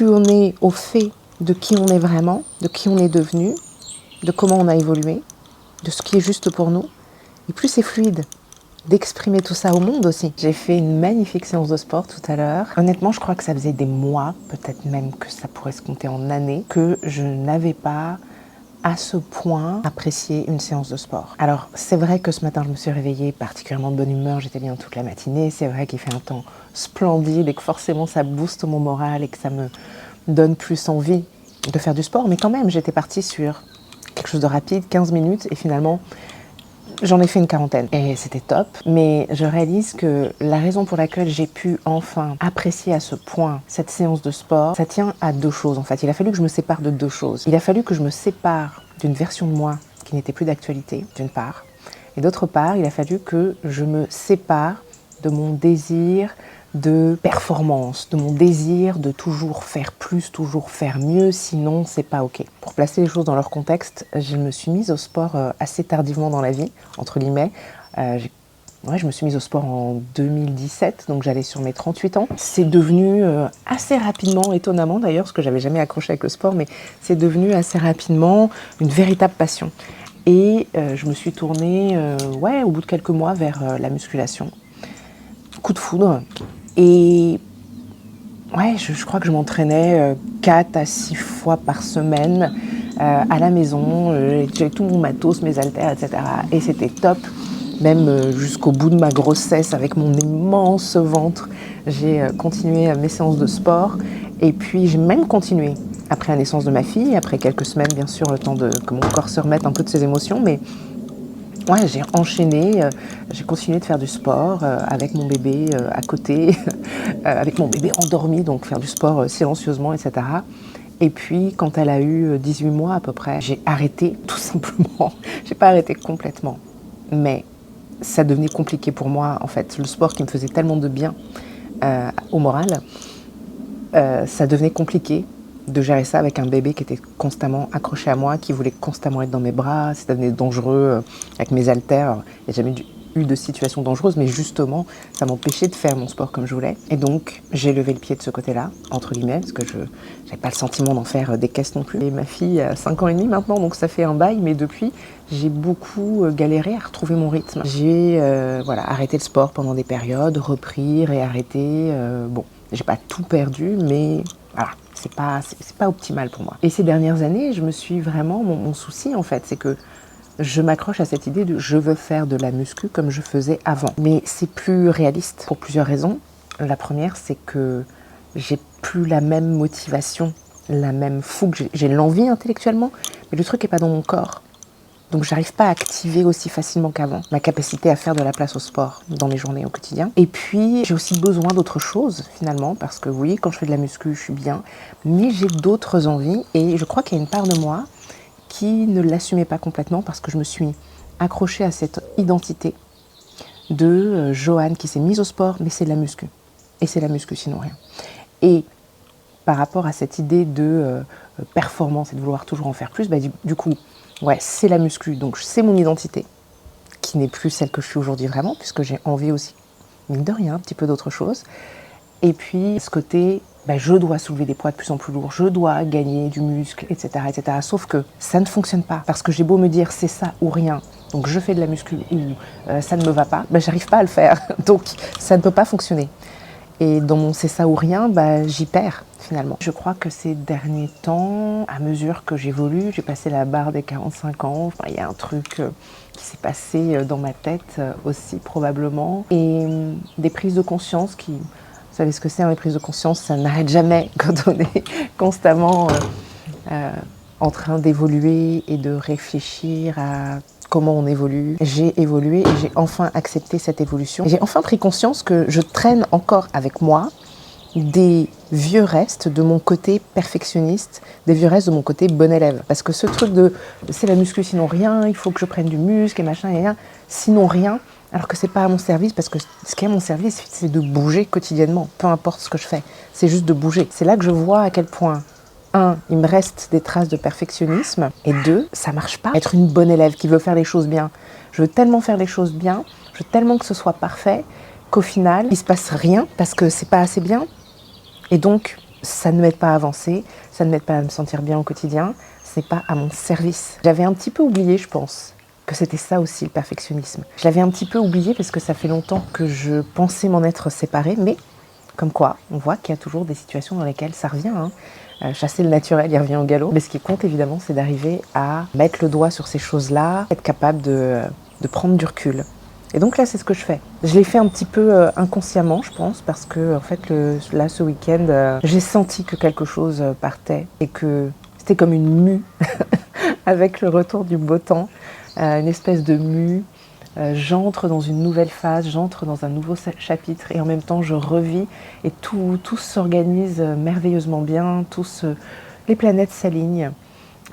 plus on est au fait de qui on est vraiment, de qui on est devenu, de comment on a évolué, de ce qui est juste pour nous, et plus c'est fluide d'exprimer tout ça au monde aussi. J'ai fait une magnifique séance de sport tout à l'heure. Honnêtement, je crois que ça faisait des mois, peut-être même que ça pourrait se compter en années, que je n'avais pas à ce point apprécié une séance de sport. Alors, c'est vrai que ce matin, je me suis réveillée particulièrement de bonne humeur, j'étais bien toute la matinée, c'est vrai qu'il fait un temps splendide et que forcément ça booste mon moral et que ça me donne plus envie de faire du sport, mais quand même, j'étais partie sur quelque chose de rapide, 15 minutes, et finalement, j'en ai fait une quarantaine et c'était top, mais je réalise que la raison pour laquelle j'ai pu enfin apprécier à ce point cette séance de sport, ça tient à deux choses en fait. Il a fallu que je me sépare de deux choses. Il a fallu que je me sépare d'une version de moi qui n'était plus d'actualité, d'une part, et d'autre part, il a fallu que je me sépare de mon désir de performance, de mon désir de toujours faire plus, toujours faire mieux, sinon c'est pas ok. Pour placer les choses dans leur contexte, je me suis mise au sport assez tardivement dans la vie, entre guillemets. Je me suis mise au sport en 2017, donc j'allais sur mes 38 ans. C'est devenu assez rapidement, étonnamment d'ailleurs, parce que j'avais jamais accroché avec le sport, mais c'est devenu assez rapidement une véritable passion. Et je me suis tournée, au bout de quelques mois, vers la musculation. Coup de foudre. Et je crois que je m'entraînais 4 à 6 fois par semaine à la maison. J'avais tout mon matos, mes haltères, etc. Et c'était top. Même jusqu'au bout de ma grossesse, avec mon immense ventre, j'ai continué mes séances de sport. Et puis j'ai même continué après la naissance de ma fille, après quelques semaines, bien sûr, le temps que mon corps se remette un peu de ses émotions. Mais j'ai enchaîné, j'ai continué de faire du sport avec mon bébé à côté, avec mon bébé endormi, donc faire du sport silencieusement, etc. Et puis, quand elle a eu 18 mois à peu près, j'ai arrêté tout simplement. J'ai pas arrêté complètement, mais ça devenait compliqué pour moi, en fait. Le sport qui me faisait tellement de bien au moral, ça devenait compliqué de gérer ça avec un bébé qui était constamment accroché à moi, qui voulait constamment être dans mes bras. Ça devenait dangereux avec mes haltères. Il n'y a jamais eu de situation dangereuse, mais justement, ça m'empêchait de faire mon sport comme je voulais. Et donc, j'ai levé le pied de ce côté-là, entre guillemets, parce que je n'avais pas le sentiment d'en faire des caisses non plus. Et ma fille a 5 ans et demi maintenant, donc ça fait un bail, mais depuis, j'ai beaucoup galéré à retrouver mon rythme. J'ai arrêté le sport pendant des périodes, repris, réarrêté. J'ai pas tout perdu, mais voilà, c'est pas optimal pour moi. Et ces dernières années, je me suis vraiment, mon souci en fait, c'est que je m'accroche à cette idée de je veux faire de la muscu comme je faisais avant. Mais c'est plus réaliste pour plusieurs raisons. La première, c'est que j'ai plus la même motivation, la même fougue. J'ai l'envie intellectuellement, mais le truc est pas dans mon corps. Donc j'arrive pas à activer aussi facilement qu'avant ma capacité à faire de la place au sport dans mes journées au quotidien. Et puis j'ai aussi besoin d'autre chose finalement, parce que oui, quand je fais de la muscu, je suis bien, mais j'ai d'autres envies et je crois qu'il y a une part de moi qui ne l'assumait pas complètement parce que je me suis accrochée à cette identité de Joanne qui s'est mise au sport, mais c'est de la muscu. Et c'est la muscu, sinon rien. Et par rapport à cette idée de performance et de vouloir toujours en faire plus, du coup, c'est la muscu, donc c'est mon identité, qui n'est plus celle que je suis aujourd'hui vraiment, puisque j'ai envie aussi, mine de rien, un petit peu d'autre chose. Et puis, ce côté, je dois soulever des poids de plus en plus lourds, je dois gagner du muscle, etc., etc. Sauf que ça ne fonctionne pas, parce que j'ai beau me dire c'est ça ou rien, donc je fais de la muscu ou ça ne me va pas, j'arrive pas à le faire, donc ça ne peut pas fonctionner. Et dans mon c'est ça ou rien, j'y perds finalement. Je crois que ces derniers temps, à mesure que j'évolue, j'ai passé la barre des 45 ans, il y a un truc qui s'est passé dans ma tête aussi probablement. Et des prises de conscience qui... Vous savez ce que c'est, les prises de conscience, ça n'arrête jamais quand on est constamment en train d'évoluer et de réfléchir à comment on évolue. J'ai évolué et j'ai enfin accepté cette évolution. J'ai enfin pris conscience que je traîne encore avec moi des vieux restes de mon côté perfectionniste, des vieux restes de mon côté bon élève. Parce que ce truc de c'est la muscu sinon rien, il faut que je prenne du muscle et machin et rien, sinon rien, alors que c'est pas à mon service, parce que ce qui est à mon service, c'est de bouger quotidiennement, peu importe ce que je fais, c'est juste de bouger. C'est là que je vois à quel point 1, il me reste des traces de perfectionnisme, et 2, ça marche pas. Être une bonne élève qui veut faire les choses bien. Je veux tellement faire les choses bien, je veux tellement que ce soit parfait, qu'au final, il se passe rien parce que c'est pas assez bien. Et donc, Ça ne m'aide pas à avancer, ça ne m'aide pas à me sentir bien au quotidien, ce n'est pas à mon service. J'avais un petit peu oublié, je pense, que c'était ça aussi le perfectionnisme. Je l'avais un petit peu oublié parce que ça fait longtemps que je pensais m'en être séparée, mais comme quoi, on voit qu'il y a toujours des situations dans lesquelles ça revient. Chasser le naturel, il revient au galop. Mais ce qui compte évidemment, c'est d'arriver à mettre le doigt sur ces choses-là, être capable de prendre du recul. Et donc là, c'est ce que je fais. Je l'ai fait un petit peu inconsciemment, je pense, parce que en fait, là, ce week-end, j'ai senti que quelque chose partait et que c'était comme une mue avec le retour du beau temps, une espèce de mue. J'entre dans une nouvelle phase, j'entre dans un nouveau chapitre et en même temps je revis et tout s'organise merveilleusement bien, les planètes s'alignent.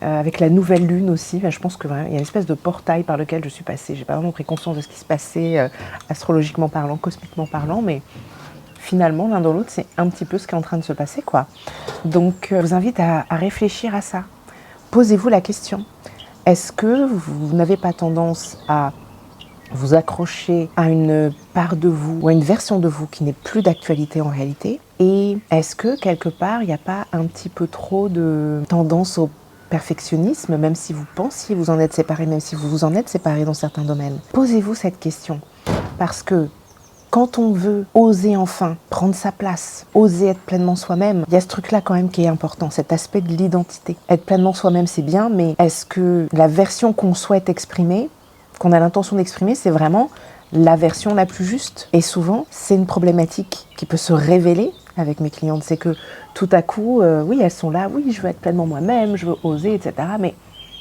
Avec la nouvelle lune aussi, je pense qu'il y a une espèce de portail par lequel je suis passée. J'ai pas vraiment pris conscience de ce qui se passait astrologiquement parlant, cosmiquement parlant, mais finalement l'un dans l'autre c'est un petit peu ce qui est en train de se passer, quoi. Donc je vous invite à réfléchir à ça. Posez-vous la question, est-ce que vous n'avez pas tendance à vous accrocher à une part de vous ou à une version de vous qui n'est plus d'actualité en réalité? Et est-ce que quelque part il n'y a pas un petit peu trop de tendance au perfectionnisme, même si vous pensiez vous en être séparés, même si vous vous en êtes séparés dans certains domaines? Posez-vous cette question, parce que quand on veut oser enfin prendre sa place, oser être pleinement soi-même, il y a ce truc-là quand même qui est important, cet aspect de l'identité. Être pleinement soi-même, c'est bien, mais est-ce que la version qu'on souhaite exprimer, qu'on a l'intention d'exprimer, c'est vraiment la version la plus juste? Et souvent, c'est une problématique qui peut se révéler avec mes clientes. C'est que tout à coup, oui, elles sont là, oui, je veux être pleinement moi-même, je veux oser, etc. Mais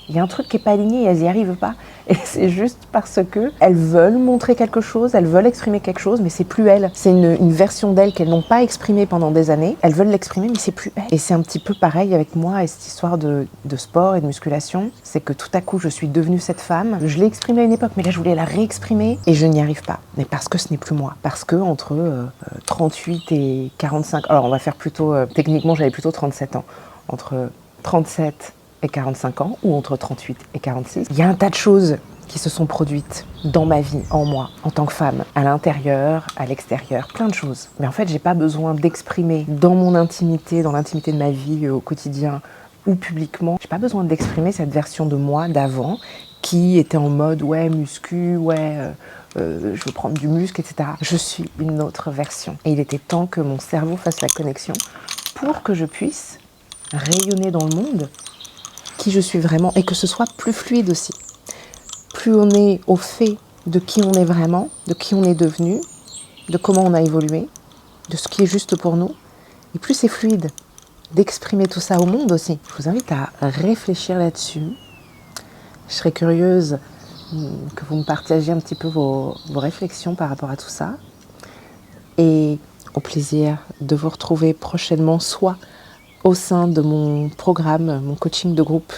il y a un truc qui n'est pas aligné et elles n'y arrivent pas. Et c'est juste parce qu'elles veulent montrer quelque chose, elles veulent exprimer quelque chose, mais c'est plus elles. C'est une version d'elles qu'elles n'ont pas exprimée pendant des années. Elles veulent l'exprimer, mais c'est plus elles. Et c'est un petit peu pareil avec moi et cette histoire de sport et de musculation. C'est que tout à coup, je suis devenue cette femme. Je l'ai exprimée à une époque, mais là, je voulais la réexprimer et je n'y arrive pas. Mais parce que ce n'est plus moi. Parce que entre 38 et 45... Alors, on va faire plutôt... techniquement, j'avais plutôt 37 ans. Entre 37 et 45 ans, ou entre 38 et 46, il y a un tas de choses qui se sont produites dans ma vie, en moi, en tant que femme, à l'intérieur, à l'extérieur, plein de choses. Mais en fait, j'ai pas besoin d'exprimer dans mon intimité, dans l'intimité de ma vie au quotidien ou publiquement, j'ai pas besoin d'exprimer cette version de moi d'avant qui était en mode ouais, muscu, ouais, je veux prendre du muscle, etc. Je suis une autre version. Et il était temps que mon cerveau fasse la connexion pour que je puisse rayonner dans le monde qui je suis vraiment, et que ce soit plus fluide aussi. Plus on est au fait de qui on est vraiment, de qui on est devenu, de comment on a évolué, de ce qui est juste pour nous, et plus c'est fluide d'exprimer tout ça au monde aussi. Je vous invite à réfléchir là-dessus. Je serais curieuse que vous me partagiez un petit peu vos réflexions par rapport à tout ça. Et au plaisir de vous retrouver prochainement, soit au sein de mon programme, mon coaching de groupe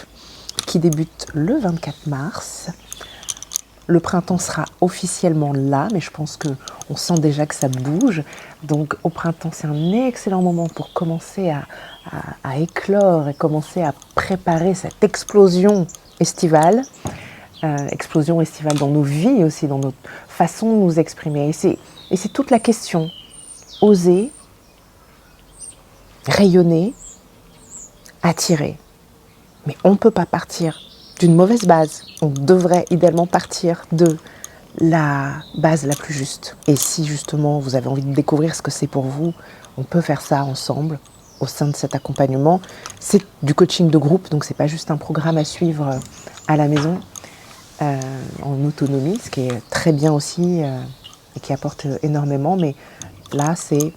qui débute le 24 mars. Le printemps sera officiellement là, mais je pense qu'on sent déjà que ça bouge. Donc au printemps, c'est un excellent moment pour commencer à éclore et commencer à préparer cette explosion estivale. Explosion estivale dans nos vies aussi, dans notre façon de nous exprimer. Et c'est toute la question. Oser, rayonner, attirer. Mais on ne peut pas partir d'une mauvaise base. On devrait idéalement partir de la base la plus juste. Et si justement vous avez envie de découvrir ce que c'est pour vous, on peut faire ça ensemble au sein de cet accompagnement. C'est du coaching de groupe, donc c'est pas juste un programme à suivre à la maison en autonomie, ce qui est très bien aussi et qui apporte énormément. Mais là, c'est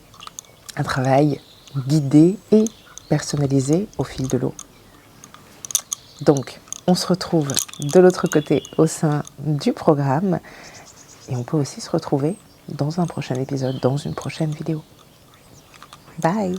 un travail guidé et personnalisé au fil de l'eau. Donc, on se retrouve de l'autre côté au sein du programme et on peut aussi se retrouver dans un prochain épisode, dans une prochaine vidéo. Bye!